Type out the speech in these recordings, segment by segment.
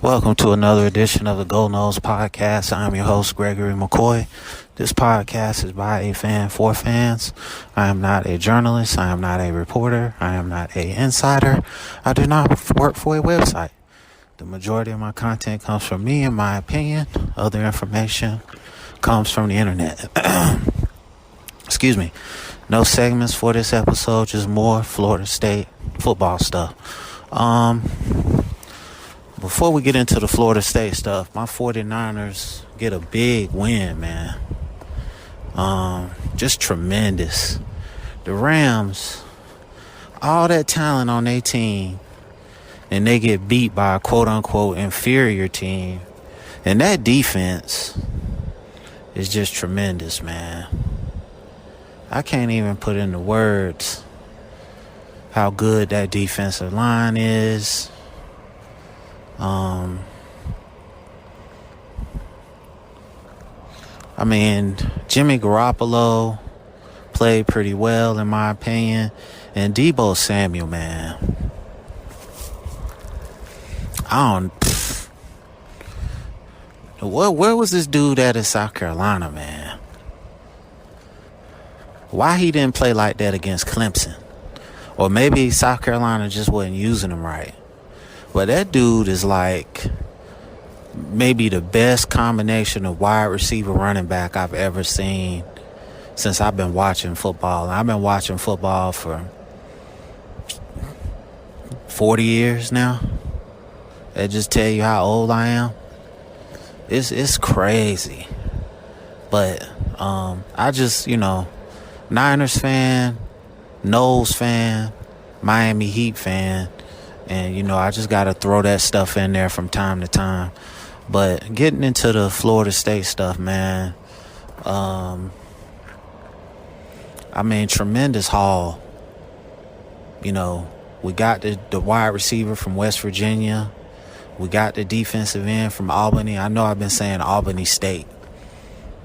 Welcome to another edition of the Noles Podcast. I'm your host, Gregory McCoy. This podcast is by a fan for fans. I am not a journalist. I am not a reporter. I am not an insider. I do not work for a website. The majority of my content comes from me and my opinion. Other information comes from the internet. Excuse me. No segments for this episode, just more Florida State football stuff. Before we get into the Florida State stuff, my 49ers get a big win, man. Just tremendous. The Rams, all that talent on their team, and they get beat by a quote-unquote inferior team. And that defense is just tremendous, man. I can't even put into words how good that defensive line is. Jimmy Garoppolo played pretty well, in my opinion. And Deebo Samuel, man. Where was this dude at in South Carolina, man? Why he didn't play like that against Clemson? Or maybe South Carolina just wasn't using him right. But that dude is like maybe the best combination of wide receiver running back I've ever seen since I've been watching football. I've been watching football for 40 years now. That just tell you how old I am. It's crazy. But I just, Niners fan, Noles fan, Miami Heat fan. And, I just got to throw that stuff in there from time to time. But getting into the Florida State stuff, man. Tremendous haul. We got the wide receiver from West Virginia. We got the defensive end from Albany. I know I've been saying Albany State.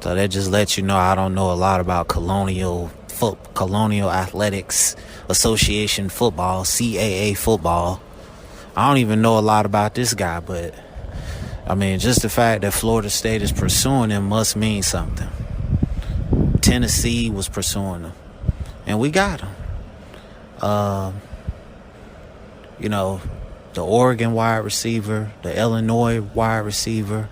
So that just lets you know I don't know a lot about Colonial Athletics Association football, CAA football. I don't even know a lot about this guy, but just the fact that Florida State is pursuing him must mean something. Tennessee was pursuing him, and we got him. The Oregon wide receiver, the Illinois wide receiver.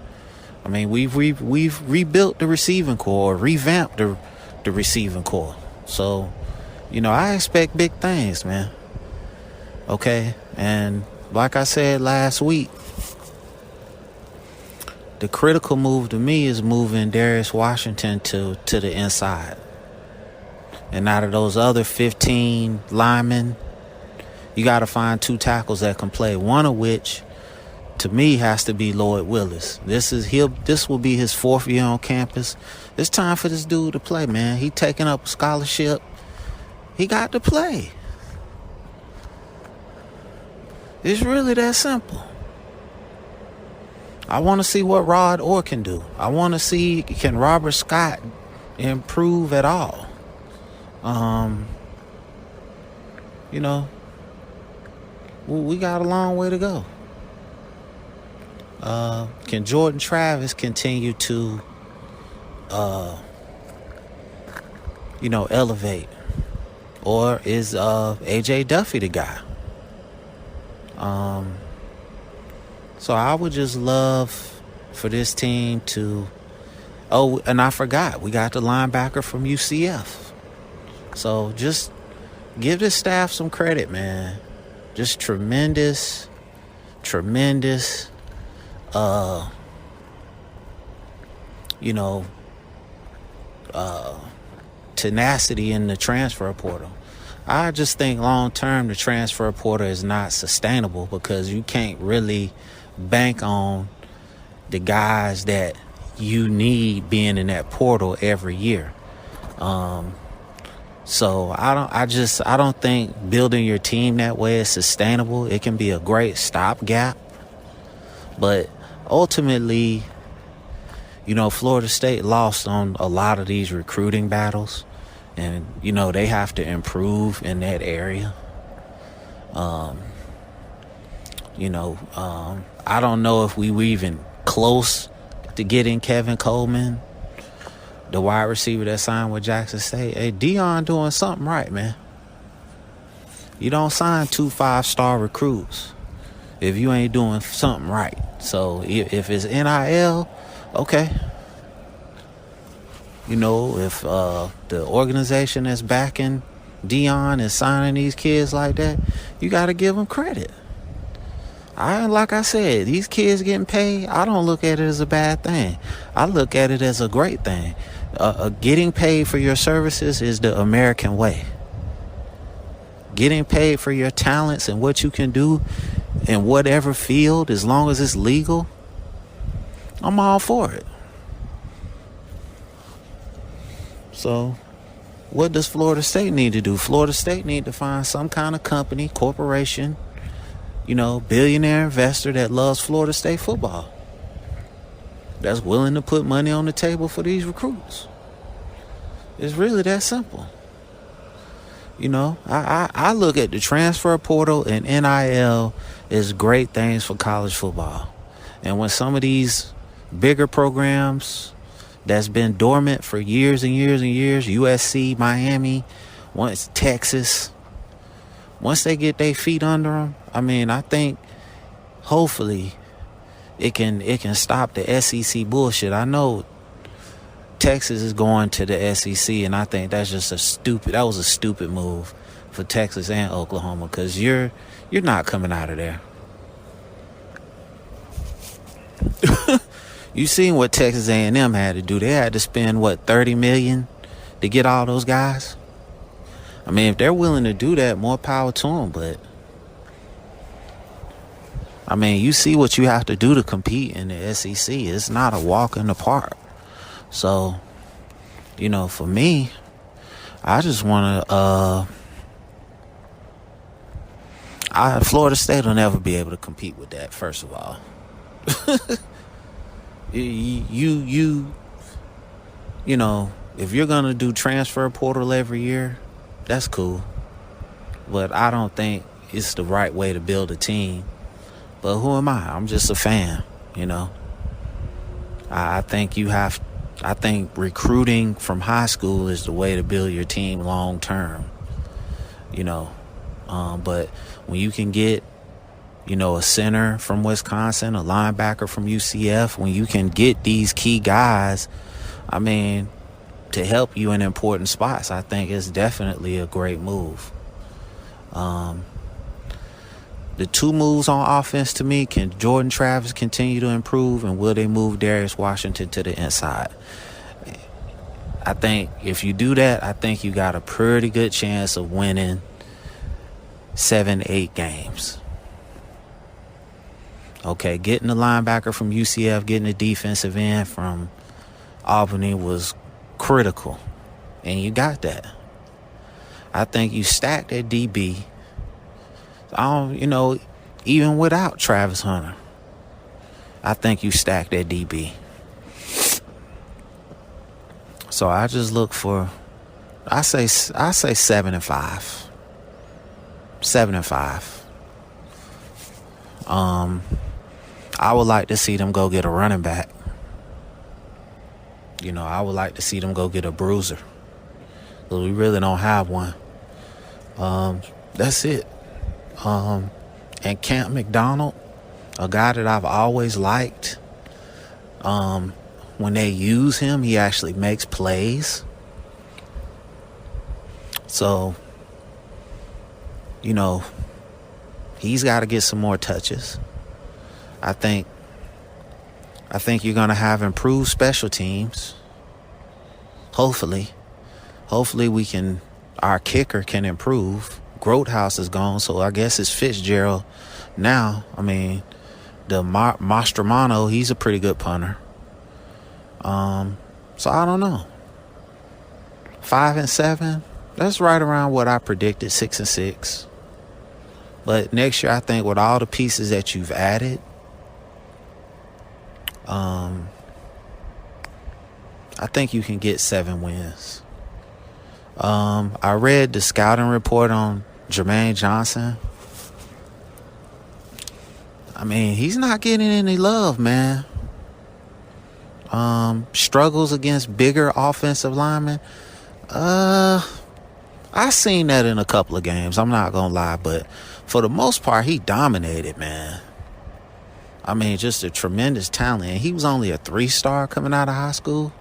We've rebuilt the receiving core, revamped the receiving core. So, I expect big things, man. Okay, and like I said last week, the critical move to me is moving Darius Washington to the inside. And out of those other 15 linemen, you got to find 2 tackles that can play. One of which, to me, has to be Lloyd Willis. This will be his 4th year on campus. It's time for this dude to play, man. He taking up a scholarship. He got to play. It's really that simple. I want to see what Rod Orr can do. I want to see, can Robert Scott improve at all? We got a long way to go. Can Jordan Travis continue to, elevate? Or is A.J. Duffy the guy? So I would just love for this team to... Oh, and I forgot. We got the linebacker from UCF. So just give this staff some credit, man. Just tremendous tenacity in the transfer portal. I just think long term the transfer portal is not sustainable because you can't really bank on the guys that you need being in that portal every year. So I don't think building your team that way is sustainable. It can be a great stopgap, but ultimately, Florida State lost on a lot of these recruiting battles. And, they have to improve in that area. I don't know if we were even close to getting Kevin Coleman, the wide receiver that signed with Jackson State. Hey, Deion doing something right, man. You don't sign 2 5-star recruits if you ain't doing something right. So if it's NIL, okay. If the organization that's backing Deion is signing these kids like that, you got to give them credit. Like I said, these kids getting paid, I don't look at it as a bad thing. I look at it as a great thing. Getting paid for your services is the American way. Getting paid for your talents and what you can do in whatever field, as long as it's legal, I'm all for it. So, what does Florida State need to do? Florida State need to find some kind of company, corporation, billionaire investor that loves Florida State football, that's willing to put money on the table for these recruits. It's really that simple. I look at the transfer portal and NIL as great things for college football. And when some of these bigger programs that's been dormant for years and years and years, USC, Miami, once Texas, once they get their feet under them, I think hopefully it can stop the SEC bullshit. I know Texas is going to the SEC, and I think that's just that was a stupid move for Texas and Oklahoma, because you're not coming out of there. You seen what Texas A&M had to do. They had to spend $30 million to get all those guys. If they're willing to do that, more power to them. But you see what you have to do to compete in the SEC. It's not a walk in the park. So, for me, I just want to. Florida State will never be able to compete with that. First of all, if you're gonna do transfer portal every year, that's cool. But I don't think it's the right way to build a team. But who am I? I'm just a fan. I think recruiting from high school is the way to build your team long term. But when you can get, a center from Wisconsin, a linebacker from UCF, when you can get these key guys, to help you in important spots, I think it's definitely a great move. The two moves on offense to me, can Jordan Travis continue to improve, and will they move Darius Washington to the inside? I think if you do that, I think you got a pretty good chance of winning 7-8 games. Okay, getting the linebacker from UCF, getting the defensive end from Albany was critical, and you got that. I think you stacked that DB. Even without Travis Hunter, I think you stacked that DB. So I just look for, I say 7-5. 7-5. I would like to see them go get a running back. I would like to see them go get a bruiser, because we really don't have one. That's it. And Camp McDonald, a guy that I've always liked. When they use him, he actually makes plays. So, he's got to get some more touches. I think you're going to have improved special teams. Hopefully our kicker can improve. Grotehouse is gone, so I guess it's Fitzgerald now. The Mastromano, he's a pretty good punter. So I don't know. 5-7, that's right around what I predicted, 6-6. But next year, I think with all the pieces that you've added, I think you can get 7 wins. I read the scouting report on Jermaine Johnson. I mean, he's not getting any love, man. Struggles against bigger offensive linemen. I seen that in a couple of games. I'm not gonna lie, but for the most part, he dominated, man. I mean, just a tremendous talent. And he was only a 3-star coming out of high school.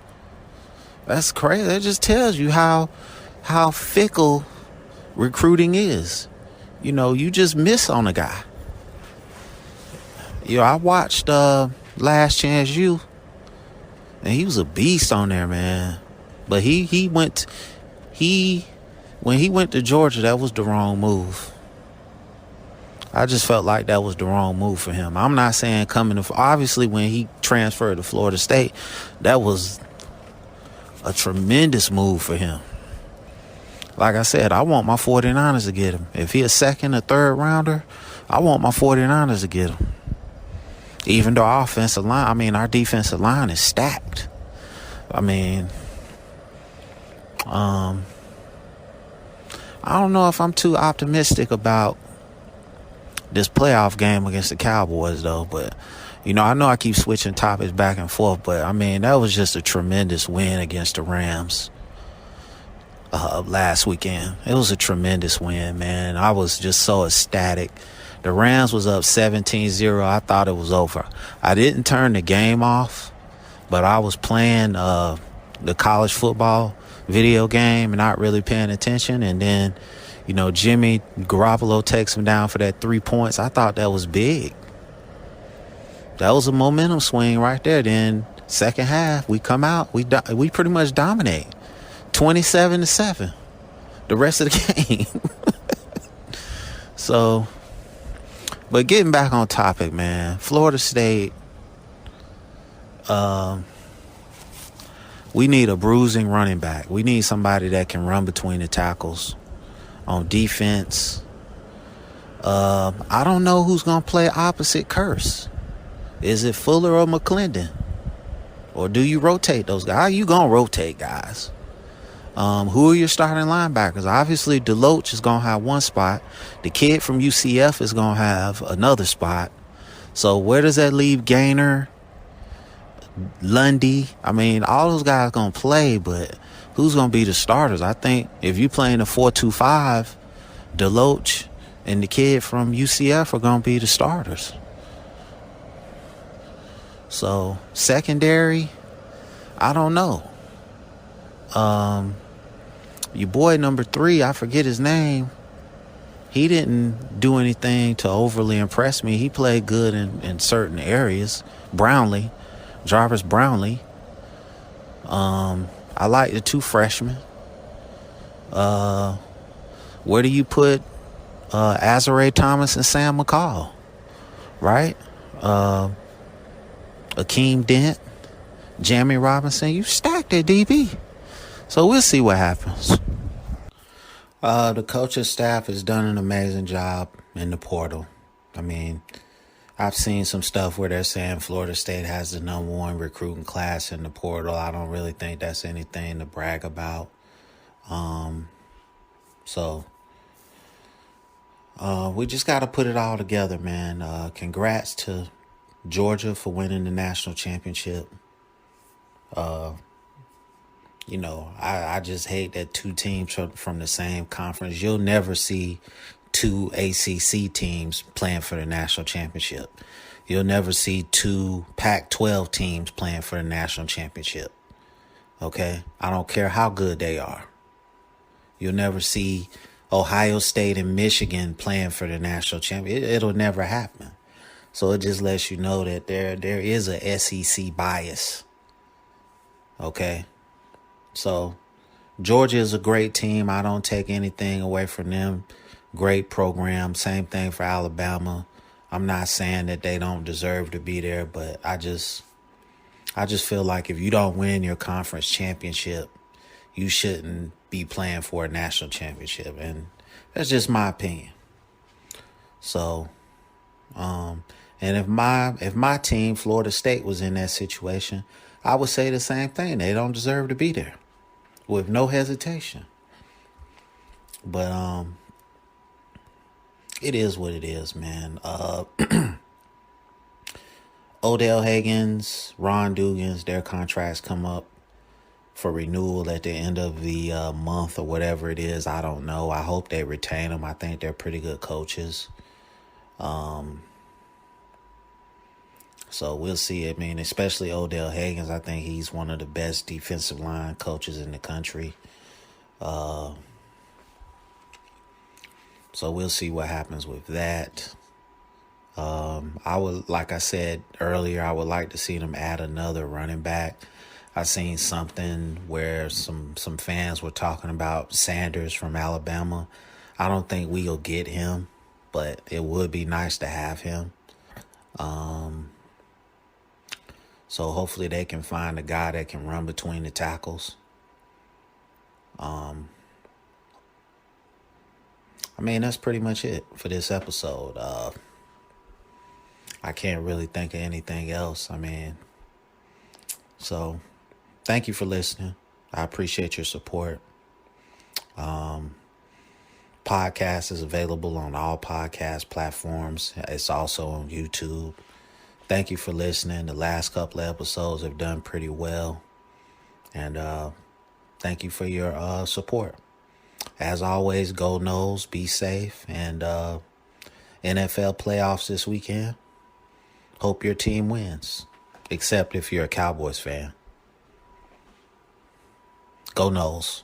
That's crazy. That just tells you how fickle recruiting is. You know, you just miss on a guy. I watched Last Chance U, and he was a beast on there, man. But when he went to Georgia, that was the wrong move. I just felt like that was the wrong move for him. I'm not saying obviously when he transferred to Florida State, that was a tremendous move for him. Like I said, I want my 49ers to get him. If he a second or third rounder, I want my 49ers to get him. Even though our defensive line is stacked. I mean, I don't know if I'm too optimistic about this playoff game against the Cowboys, though. But, I know I keep switching topics back and forth, but, I mean, that was just a tremendous win against the Rams last weekend. It was a tremendous win, man. I was just so ecstatic. The Rams was up 17-0. I thought it was over. I didn't turn the game off, but I was playing the college football video game and not really paying attention. And then, Jimmy Garoppolo takes him down for that 3 points. I thought that was big. That was a momentum swing right there. Then second half, we come out. We pretty much dominate. 27-7. The rest of the game. So, but getting back on topic, man. Florida State. We need a bruising running back. We need somebody that can run between the tackles. On defense, I don't know who's going to play opposite Curse. Is it Fuller or McClendon? Or do you rotate those guys? How you going to rotate guys? Who are your starting linebackers? Obviously, Deloach is going to have one spot. The kid from UCF is going to have another spot. So where does that leave Gaynor, Lundy? I mean, all those guys are going to play, but who's going to be the starters? I think if you're playing a 4-2-5, Deloach and the kid from UCF are going to be the starters. So, secondary, I don't know. Your boy number 3, I forget his name. He didn't do anything to overly impress me. He played good in certain areas. Jarvis Brownlee. I like the 2 freshmen. Where do you put Azare Thomas and Sam McCall? Right? Akeem Dent, Jamie Robinson. You stacked at DB. So we'll see what happens. The coaching staff has done an amazing job in the portal. I mean, I've seen some stuff where they're saying Florida State has the number 1 recruiting class in the portal. I don't really think that's anything to brag about. So we just got to put it all together, man. Congrats to Georgia for winning the national championship. I just hate that 2 teams from the same conference. You'll never see 2 ACC teams playing for the national championship. You'll never see 2 Pac-12 teams playing for the national championship. Okay? I don't care how good they are. You'll never see Ohio State and Michigan playing for the national championship. It'll never happen. So it just lets you know that there is a SEC bias. Okay? So Georgia is a great team. I don't take anything away from them. Great program. Same thing for Alabama. I'm not saying that they don't deserve to be there, but I just feel like if you don't win your conference championship, you shouldn't be playing for a national championship. And that's just my opinion. So, and if my team, Florida State, was in that situation, I would say the same thing. They don't deserve to be there with no hesitation. But it is what it is, man. Odell Higgins, Ron Dugans, their contracts come up for renewal at the end of the month or whatever it is. I don't know. I hope they retain them. I think they're pretty good coaches. So we'll see. I mean, especially Odell Higgins. I think he's one of the best defensive line coaches in the country. So we'll see what happens with that. Like I said earlier, I would like to see them add another running back. I seen something where some fans were talking about Sanders from Alabama. I don't think we'll get him, but it would be nice to have him. So hopefully they can find a guy that can run between the tackles. I mean, that's pretty much it for this episode. I can't really think of anything else. I mean, so thank you for listening. I appreciate your support. Podcast is available on all podcast platforms. It's also on YouTube. Thank you for listening. The last couple of episodes have done pretty well. And thank you for your support. As always, go Noles, be safe, and NFL playoffs this weekend. Hope your team wins, except if you're a Cowboys fan. Go Noles.